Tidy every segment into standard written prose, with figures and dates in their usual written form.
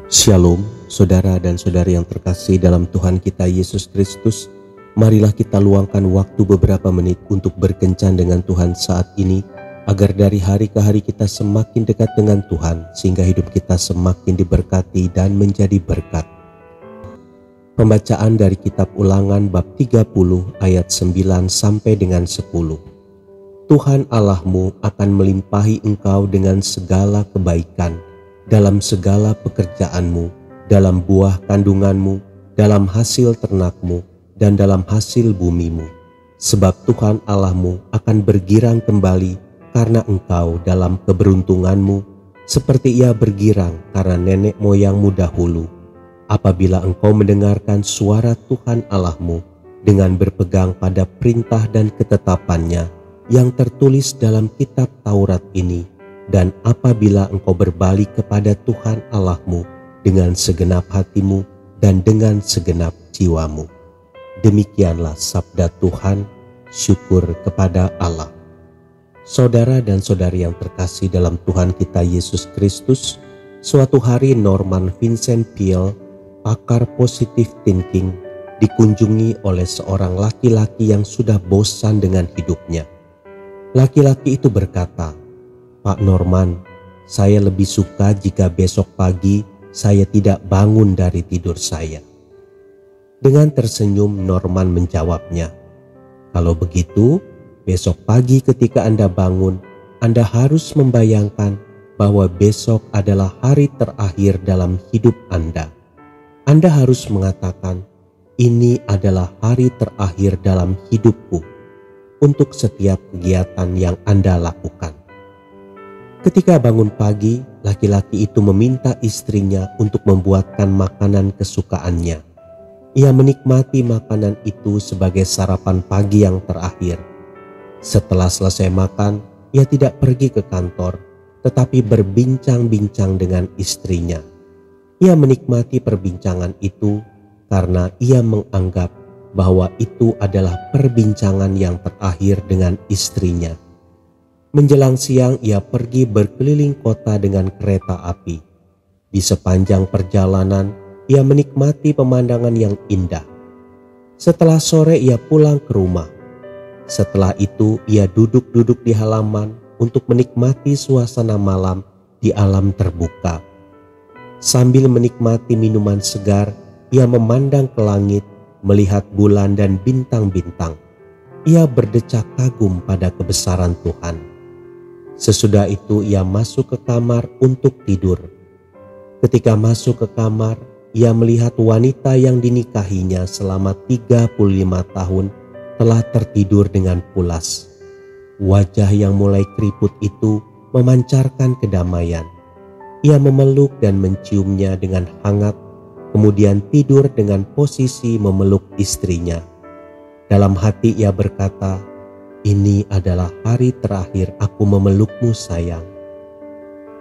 Shalom, saudara dan saudari yang terkasih dalam Tuhan kita Yesus Kristus. Marilah kita luangkan waktu beberapa menit untuk berkencan dengan Tuhan saat ini, agar dari hari ke hari kita semakin dekat dengan Tuhan, sehingga hidup kita semakin diberkati dan menjadi berkat. Pembacaan dari kitab Ulangan bab 30 ayat 9 sampai dengan 10. Tuhan Allahmu akan melimpahi engkau dengan segala kebaikan dalam segala pekerjaanmu, dalam buah kandunganmu, dalam hasil ternakmu, dan dalam hasil bumimu. Sebab Tuhan Allahmu akan bergirang kembali karena engkau dalam keberuntunganmu, seperti Ia bergirang karena nenek moyangmu dahulu, apabila engkau mendengarkan suara Tuhan Allahmu dengan berpegang pada perintah dan ketetapannya yang tertulis dalam kitab Taurat ini, dan apabila engkau berbalik kepada Tuhan Allahmu dengan segenap hatimu dan dengan segenap jiwamu. Demikianlah sabda Tuhan. Syukur kepada Allah. Saudara dan saudari yang terkasih dalam Tuhan kita Yesus Kristus, suatu hari Norman Vincent Peale, pakar positive thinking, dikunjungi oleh seorang laki-laki yang sudah bosan dengan hidupnya. Laki-laki itu berkata, "Pak Norman, saya lebih suka jika besok pagi saya tidak bangun dari tidur saya." Dengan tersenyum Norman menjawabnya, "Kalau begitu, besok pagi ketika Anda bangun, Anda harus membayangkan bahwa besok adalah hari terakhir dalam hidup Anda. Anda harus mengatakan, ini adalah hari terakhir dalam hidupku untuk setiap kegiatan yang Anda lakukan." Ketika bangun pagi, laki-laki itu meminta istrinya untuk membuatkan makanan kesukaannya. Ia menikmati makanan itu sebagai sarapan pagi yang terakhir. Setelah selesai makan, ia tidak pergi ke kantor, tetapi berbincang-bincang dengan istrinya. Ia menikmati perbincangan itu karena ia menganggap bahwa itu adalah perbincangan yang terakhir dengan istrinya. Menjelang siang ia pergi berkeliling kota dengan kereta api. Di sepanjang perjalanan ia menikmati pemandangan yang indah. Setelah sore ia pulang ke rumah. Setelah itu ia duduk-duduk di halaman untuk menikmati suasana malam di alam terbuka. Sambil menikmati minuman segar, ia memandang ke langit, melihat bulan dan bintang-bintang. Ia berdecak kagum pada kebesaran Tuhan. Sesudah itu ia masuk ke kamar untuk tidur. Ketika masuk ke kamar, ia melihat wanita yang dinikahinya selama 35 tahun telah tertidur dengan pulas. Wajah yang mulai keriput itu memancarkan kedamaian. Ia memeluk dan menciumnya dengan hangat, kemudian tidur dengan posisi memeluk istrinya. Dalam hati ia berkata, "Ini adalah hari terakhir aku memelukmu, sayang."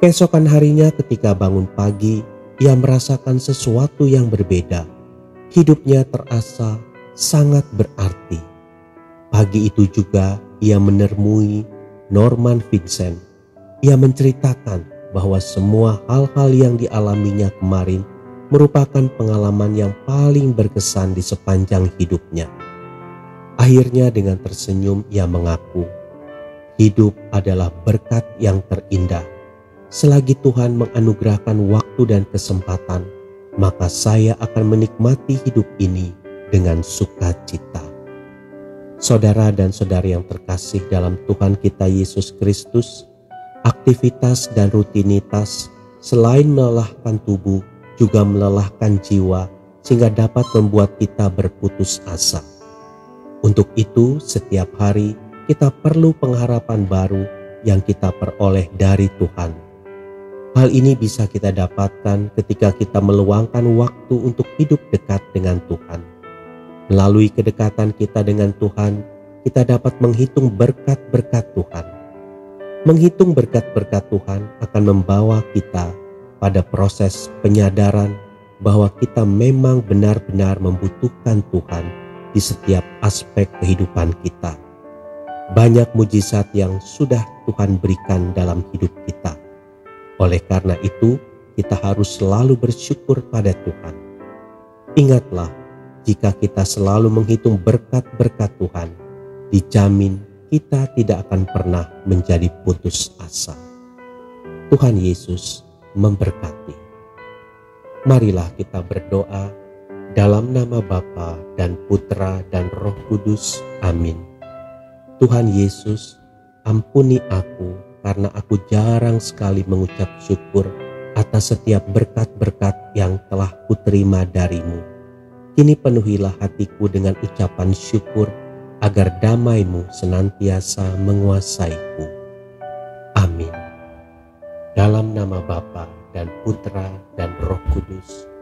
Keesokan harinya ketika bangun pagi, ia merasakan sesuatu yang berbeda. Hidupnya terasa sangat berarti. Pagi itu juga ia menemui Norman Vincent. Ia menceritakan bahwa semua hal-hal yang dialaminya kemarin merupakan pengalaman yang paling berkesan di sepanjang hidupnya. Akhirnya dengan tersenyum ia mengaku, hidup adalah berkat yang terindah. Selagi Tuhan menganugerahkan waktu dan kesempatan, maka saya akan menikmati hidup ini dengan sukacita. Saudara dan saudari yang terkasih dalam Tuhan kita Yesus Kristus, aktivitas dan rutinitas selain melelahkan tubuh juga melelahkan jiwa, sehingga dapat membuat kita berputus asa. Untuk itu, setiap hari kita perlu pengharapan baru yang kita peroleh dari Tuhan. Hal ini bisa kita dapatkan ketika kita meluangkan waktu untuk hidup dekat dengan Tuhan. Melalui kedekatan kita dengan Tuhan, kita dapat menghitung berkat-berkat Tuhan. Menghitung berkat-berkat Tuhan akan membawa kita pada proses penyadaran bahwa kita memang benar-benar membutuhkan Tuhan di setiap aspek kehidupan kita. Banyak mujizat yang sudah Tuhan berikan dalam hidup kita. Oleh karena itu, kita harus selalu bersyukur pada Tuhan. Ingatlah, jika kita selalu menghitung berkat-berkat Tuhan, dijamin kita tidak akan pernah menjadi putus asa. Tuhan Yesus memberkati. Marilah kita berdoa dalam nama Bapa dan Putra dan Roh Kudus. Amin. Tuhan Yesus, ampuni aku karena aku jarang sekali mengucap syukur atas setiap berkat-berkat yang telah kuterima dari-Mu. Kini penuhilah hatiku dengan ucapan syukur agar damai-Mu senantiasa menguasaiku. Amin. Dalam nama Bapa dan Putra dan Roh Kudus.